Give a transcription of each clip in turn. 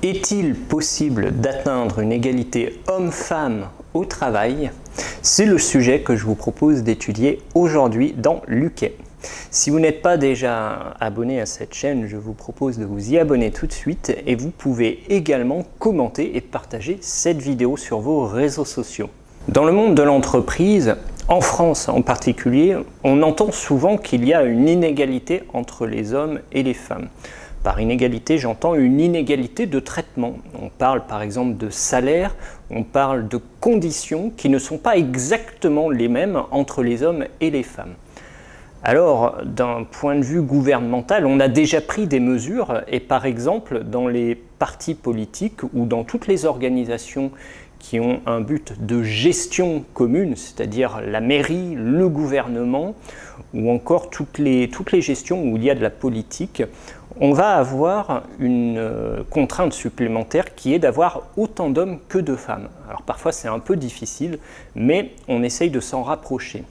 Est-il possible d'atteindre une égalité homme-femme au travail? C'est le sujet que je vous propose d'étudier aujourd'hui dans Luquet. Si vous n'êtes pas déjà abonné à cette chaîne, je vous propose de vous y abonner tout de suite et vous pouvez également commenter et partager cette vidéo sur vos réseaux sociaux. Dans le monde de l'entreprise, en France en particulier, on entend souvent qu'il y a une inégalité entre les hommes et les femmes. Par inégalité, j'entends une inégalité de traitement. On parle par exemple de salaire, on parle de conditions qui ne sont pas exactement les mêmes entre les hommes et les femmes. Alors, d'un point de vue gouvernemental, on a déjà pris des mesures et par exemple, dans les partis politiques ou dans toutes les organisations qui ont un but de gestion commune, c'est-à-dire la mairie, le gouvernement, ou encore toutes les gestions où il y a de la politique, on va avoir une contrainte supplémentaire qui est d'avoir autant d'hommes que de femmes. Alors parfois c'est un peu difficile, mais on essaye de s'en rapprocher.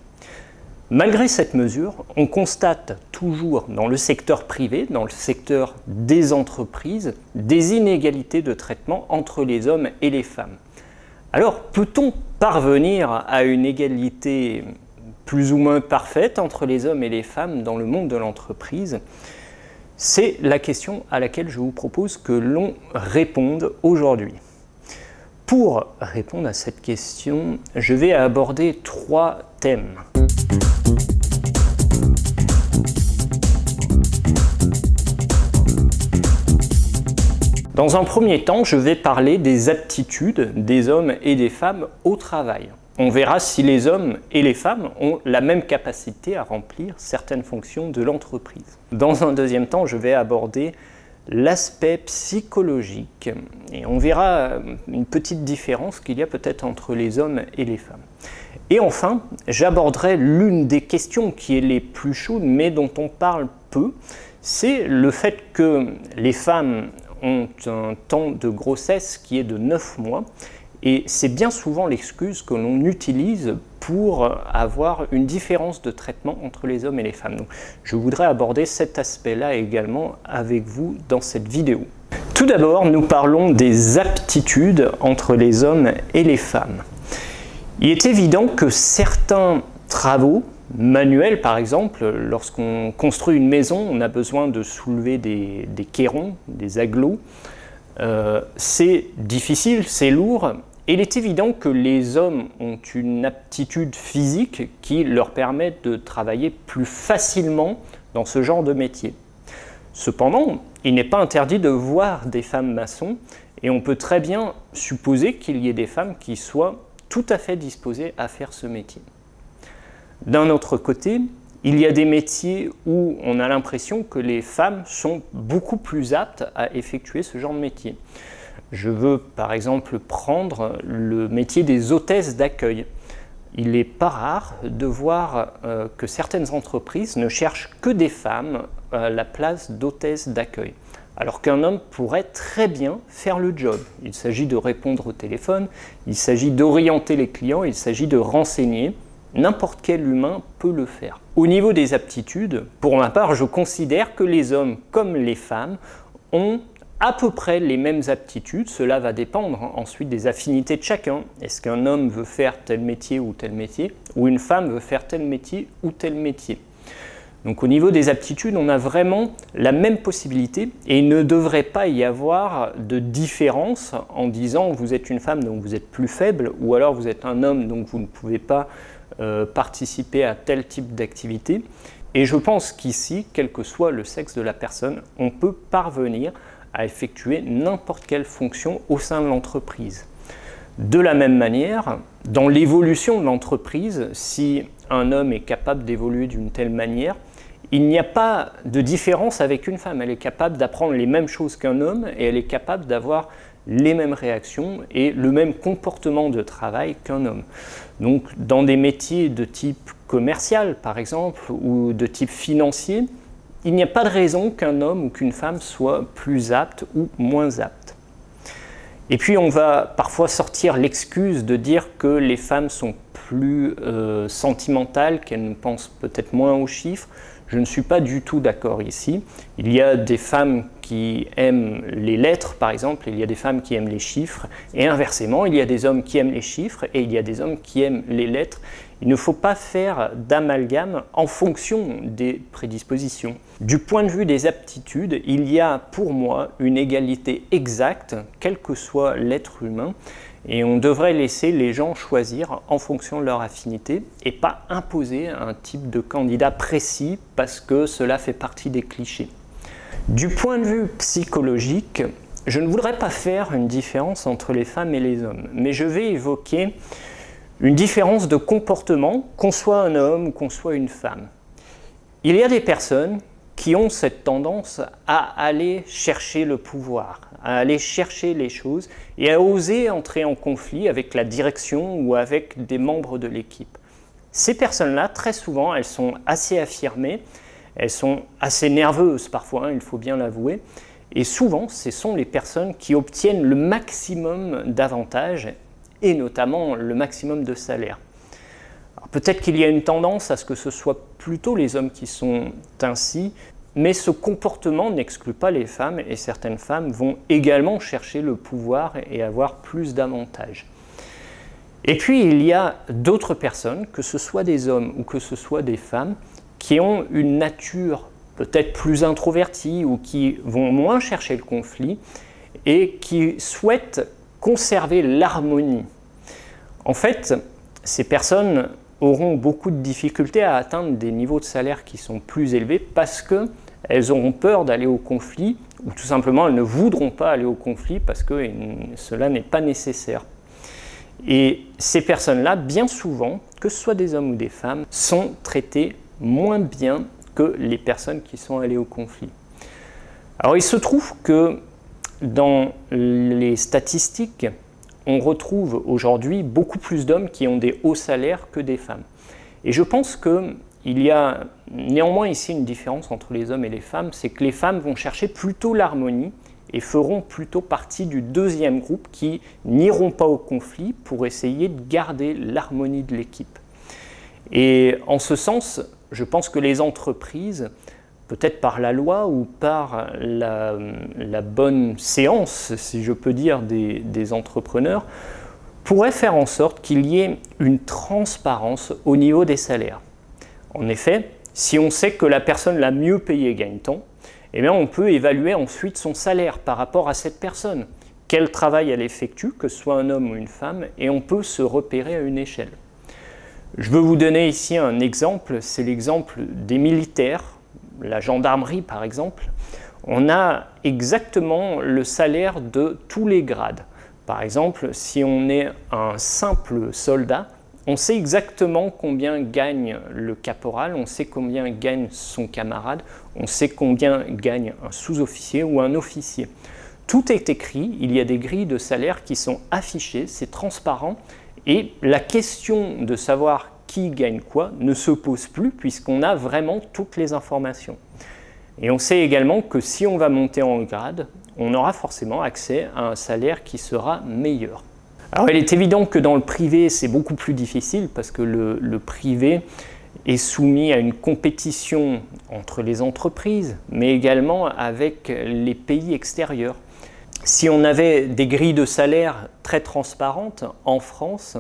Malgré cette mesure, on constate toujours dans le secteur privé, dans le secteur des entreprises, des inégalités de traitement entre les hommes et les femmes. Alors, peut-on parvenir à une égalité plus ou moins parfaite entre les hommes et les femmes dans le monde de l'entreprise? C'est la question à laquelle je vous propose que l'on réponde aujourd'hui. Pour répondre à cette question, je vais aborder trois thèmes. Dans un premier temps, je vais parler des aptitudes des hommes et des femmes au travail. On verra si les hommes et les femmes ont la même capacité à remplir certaines fonctions de l'entreprise. Dans un deuxième temps, je vais aborder l'aspect psychologique et on verra une petite différence qu'il y a peut-être entre les hommes et les femmes. Et enfin, j'aborderai l'une des questions qui est les plus chaudes mais dont on parle peu, c'est le fait que les femmes ont un temps de grossesse qui est de 9 mois et c'est bien souvent l'excuse que l'on utilise pour avoir une différence de traitement entre les hommes et les femmes. Donc, je voudrais aborder cet aspect-là également avec vous dans cette vidéo. Tout d'abord, nous parlons des aptitudes entre les hommes et les femmes. Il est évident que certains travaux manuels, par exemple, lorsqu'on construit une maison, on a besoin de soulever des cairons, des agglos. C'est difficile, c'est lourd. Et il est évident que les hommes ont une aptitude physique qui leur permet de travailler plus facilement dans ce genre de métier. Cependant, il n'est pas interdit de voir des femmes maçons et on peut très bien supposer qu'il y ait des femmes qui soient tout à fait disposées à faire ce métier. D'un autre côté, il y a des métiers où on a l'impression que les femmes sont beaucoup plus aptes à effectuer ce genre de métier. Je veux par exemple prendre le métier des hôtesses d'accueil. Il n'est pas rare de voir que certaines entreprises ne cherchent que des femmes à la place d'hôtesses d'accueil, alors qu'un homme pourrait très bien faire le job. Il s'agit de répondre au téléphone, il s'agit d'orienter les clients, il s'agit de renseigner. N'importe quel humain peut le faire. Au niveau des aptitudes, pour ma part, je considère que les hommes comme les femmes ont à peu près les mêmes aptitudes. Cela va dépendre ensuite des affinités de chacun. Est-ce qu'un homme veut faire tel métier, ou une femme veut faire tel métier ou tel métier? Donc au niveau des aptitudes, on a vraiment la même possibilité et il ne devrait pas y avoir de différence en disant vous êtes une femme donc vous êtes plus faible ou alors vous êtes un homme donc vous ne pouvez pas participer à tel type d'activité. Et je pense qu'ici, quel que soit le sexe de la personne, on peut parvenir à effectuer n'importe quelle fonction au sein de l'entreprise. De la même manière, dans l'évolution de l'entreprise, si un homme est capable d'évoluer d'une telle manière, il n'y a pas de différence avec une femme. Elle est capable d'apprendre les mêmes choses qu'un homme et elle est capable d'avoir les mêmes réactions et le même comportement de travail qu'un homme. Donc dans des métiers de type commercial par exemple ou de type financier, il n'y a pas de raison qu'un homme ou qu'une femme soit plus apte ou moins apte. Et puis on va parfois sortir l'excuse de dire que les femmes sont plus sentimentales, qu'elles ne pensent peut-être moins aux chiffres. Je ne suis pas du tout d'accord ici. Il y a des femmes qui aiment les lettres, par exemple, il y a des femmes qui aiment les chiffres, et inversement, il y a des hommes qui aiment les chiffres et il y a des hommes qui aiment les lettres. Il ne faut pas faire d'amalgame en fonction des prédispositions. Du point de vue des aptitudes, il y a pour moi une égalité exacte, quel que soit l'être humain, et on devrait laisser les gens choisir en fonction de leur affinité et pas imposer un type de candidat précis parce que cela fait partie des clichés. Du point de vue psychologique, je ne voudrais pas faire une différence entre les femmes et les hommes, mais je vais évoquer une différence de comportement, qu'on soit un homme ou qu'on soit une femme. Il y a des personnes qui ont cette tendance à aller chercher le pouvoir, à aller chercher les choses et à oser entrer en conflit avec la direction ou avec des membres de l'équipe. Ces personnes-là, très souvent, elles sont assez affirmées, elles sont assez nerveuses parfois, hein, il faut bien l'avouer, et souvent, ce sont les personnes qui obtiennent le maximum d'avantages et notamment le maximum de salaire. Peut-être qu'il y a une tendance à ce que ce soit plutôt les hommes qui sont ainsi, mais ce comportement n'exclut pas les femmes et certaines femmes vont également chercher le pouvoir et avoir plus d'avantages. Et puis il y a d'autres personnes, que ce soit des hommes ou que ce soit des femmes, qui ont une nature peut-être plus introvertie ou qui vont moins chercher le conflit et qui souhaitent conserver l'harmonie. En fait, ces personnes auront beaucoup de difficultés à atteindre des niveaux de salaire qui sont plus élevés parce qu'elles auront peur d'aller au conflit ou tout simplement elles ne voudront pas aller au conflit parce que cela n'est pas nécessaire. Et ces personnes-là, bien souvent, que ce soit des hommes ou des femmes, sont traitées moins bien que les personnes qui sont allées au conflit. Alors il se trouve que dans les statistiques, on retrouve aujourd'hui beaucoup plus d'hommes qui ont des hauts salaires que des femmes. Et je pense qu'il y a néanmoins ici une différence entre les hommes et les femmes, c'est que les femmes vont chercher plutôt l'harmonie et feront plutôt partie du deuxième groupe qui n'iront pas au conflit pour essayer de garder l'harmonie de l'équipe. Et en ce sens, je pense que les entreprises, peut-être par la loi ou par la bonne séance, si je peux dire, des entrepreneurs, pourraient faire en sorte qu'il y ait une transparence au niveau des salaires. En effet, si on sait que la personne la mieux payée gagne tant, eh bien on peut évaluer ensuite son salaire par rapport à cette personne. Quel travail elle effectue, que ce soit un homme ou une femme, et on peut se repérer à une échelle. Je veux vous donner ici un exemple, c'est l'exemple des militaires. La gendarmerie, par exemple, on a exactement le salaire de tous les grades. Par exemple, si on est un simple soldat, on sait exactement combien gagne le caporal, on sait combien gagne son camarade, on sait combien gagne un sous-officier ou un officier. Tout est écrit, il y a des grilles de salaire qui sont affichées, c'est transparent, et la question de savoir qui gagne quoi ne se pose plus puisqu'on a vraiment toutes les informations. Et on sait également que si on va monter en grade, on aura forcément accès à un salaire qui sera meilleur. Alors il est évident que dans le privé, c'est beaucoup plus difficile parce que le privé est soumis à une compétition entre les entreprises, mais également avec les pays extérieurs. Si on avait des grilles de salaire très transparentes en France,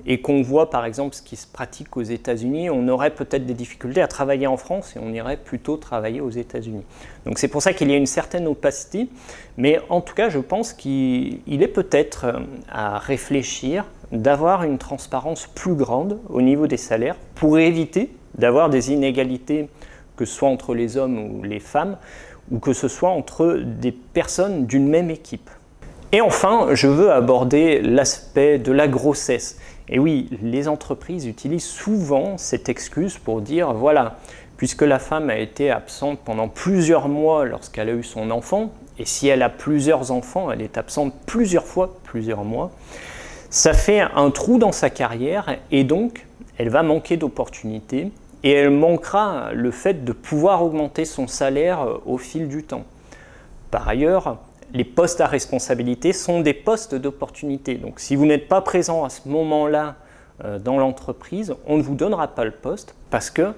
et qu'on voit par exemple ce qui se pratique aux États-Unis, on aurait peut-être des difficultés à travailler en France et on irait plutôt travailler aux États-Unis. Donc c'est pour ça qu'il y a une certaine opacité, mais en tout cas je pense qu'il est peut-être à réfléchir d'avoir une transparence plus grande au niveau des salaires pour éviter d'avoir des inégalités, que ce soit entre les hommes ou les femmes, ou que ce soit entre des personnes d'une même équipe. Et enfin, je veux aborder l'aspect de la grossesse. Et oui, les entreprises utilisent souvent cette excuse pour dire, voilà, puisque la femme a été absente pendant plusieurs mois lorsqu'elle a eu son enfant, et si elle a plusieurs enfants, elle est absente plusieurs fois, plusieurs mois, ça fait un trou dans sa carrière et donc elle va manquer d'opportunités et elle manquera le fait de pouvoir augmenter son salaire au fil du temps. Par ailleurs, les postes à responsabilité sont des postes d'opportunité. Donc si vous n'êtes pas présent à ce moment-là dans l'entreprise, on ne vous donnera pas le poste parce que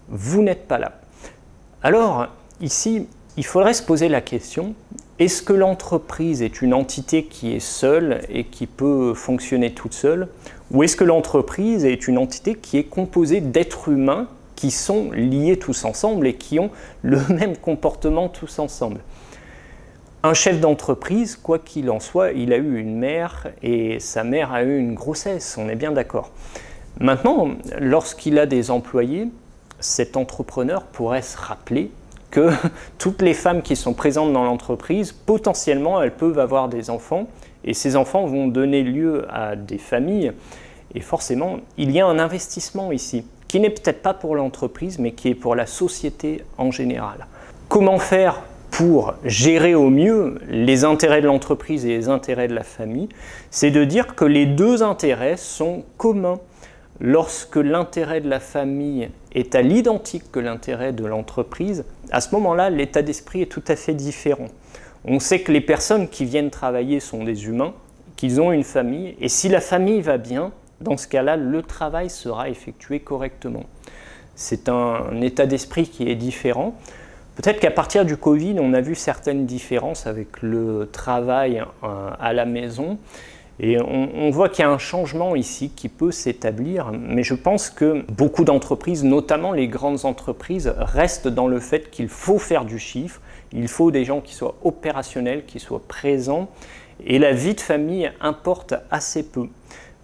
vous n'êtes pas là. Alors, ici, il faudrait se poser la question, est-ce que l'entreprise est une entité qui est seule et qui peut fonctionner toute seule, ou est-ce que l'entreprise est une entité qui est composée d'êtres humains qui sont liés tous ensemble et qui ont le même comportement tous ensemble? Un chef d'entreprise, quoi qu'il en soit, il a eu une mère et sa mère a eu une grossesse, on est bien d'accord. Maintenant, lorsqu'il a des employés, cet entrepreneur pourrait se rappeler que toutes les femmes qui sont présentes dans l'entreprise, potentiellement, elles peuvent avoir des enfants et ces enfants vont donner lieu à des familles. Et forcément, il y a un investissement ici, qui n'est peut-être pas pour l'entreprise, mais qui est pour la société en général. Comment faire pour gérer au mieux les intérêts de l'entreprise et les intérêts de la famille? C'est de dire que les deux intérêts sont communs. Lorsque l'intérêt de la famille est à l'identique que l'intérêt de l'entreprise, à ce moment-là, l'état d'esprit est tout à fait différent. On sait que les personnes qui viennent travailler sont des humains, qu'ils ont une famille, et si la famille va bien, dans ce cas-là, le travail sera effectué correctement. C'est un état d'esprit qui est différent. Peut-être qu'à partir du Covid, on a vu certaines différences avec le travail à la maison. Et on voit qu'il y a un changement ici qui peut s'établir, mais je pense que beaucoup d'entreprises, notamment les grandes entreprises, restent dans le fait qu'il faut faire du chiffre, il faut des gens qui soient opérationnels, qui soient présents, et la vie de famille importe assez peu.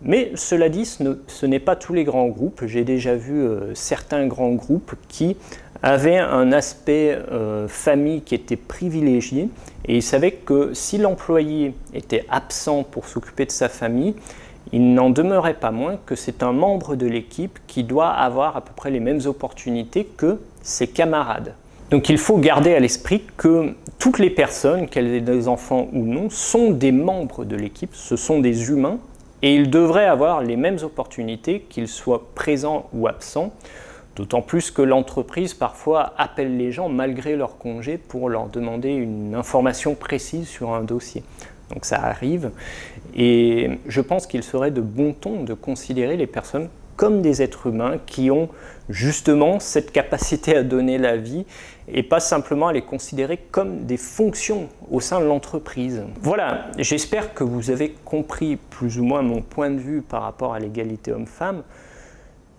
Mais cela dit, ce n'est pas tous les grands groupes. J'ai déjà vu certains grands groupes qui avaient un aspect famille qui était privilégié et ils savaient que si l'employé était absent pour s'occuper de sa famille, il n'en demeurait pas moins que c'est un membre de l'équipe qui doit avoir à peu près les mêmes opportunités que ses camarades. Donc il faut garder à l'esprit que toutes les personnes, qu'elles aient des enfants ou non, sont des membres de l'équipe, ce sont des humains. Et ils devraient avoir les mêmes opportunités, qu'ils soient présents ou absents, d'autant plus que l'entreprise parfois appelle les gens malgré leur congé pour leur demander une information précise sur un dossier. Donc ça arrive et je pense qu'il serait de bon ton de considérer les personnes comme des êtres humains qui ont justement cette capacité à donner la vie et pas simplement à les considérer comme des fonctions au sein de l'entreprise. Voilà, j'espère que vous avez compris plus ou moins mon point de vue par rapport à l'égalité homme-femme.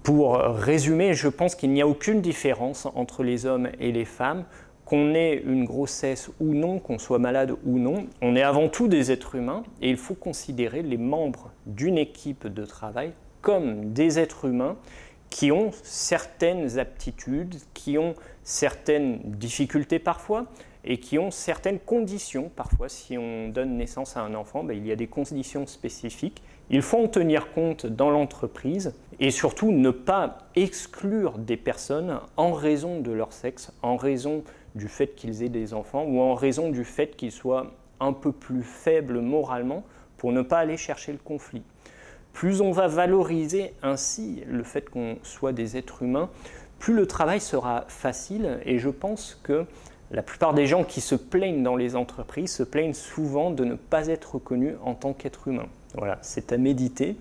Pour résumer, je pense qu'il n'y a aucune différence entre les hommes et les femmes. Qu'on ait une grossesse ou non, qu'on soit malade ou non, on est avant tout des êtres humains et il faut considérer les membres d'une équipe de travail comme des êtres humains qui ont certaines aptitudes, qui ont certaines difficultés parfois et qui ont certaines conditions. Parfois, si on donne naissance à un enfant, il y a des conditions spécifiques. Il faut en tenir compte dans l'entreprise et surtout ne pas exclure des personnes en raison de leur sexe, en raison du fait qu'ils aient des enfants ou en raison du fait qu'ils soient un peu plus faibles moralement pour ne pas aller chercher le conflit. Plus on va valoriser ainsi le fait qu'on soit des êtres humains, plus le travail sera facile et je pense que la plupart des gens qui se plaignent dans les entreprises se plaignent souvent de ne pas être reconnus en tant qu'être humain. Voilà, c'est à méditer.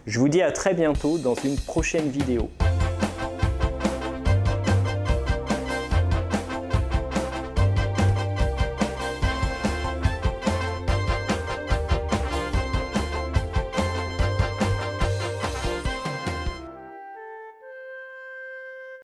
Je vous dis à très bientôt dans une prochaine vidéo.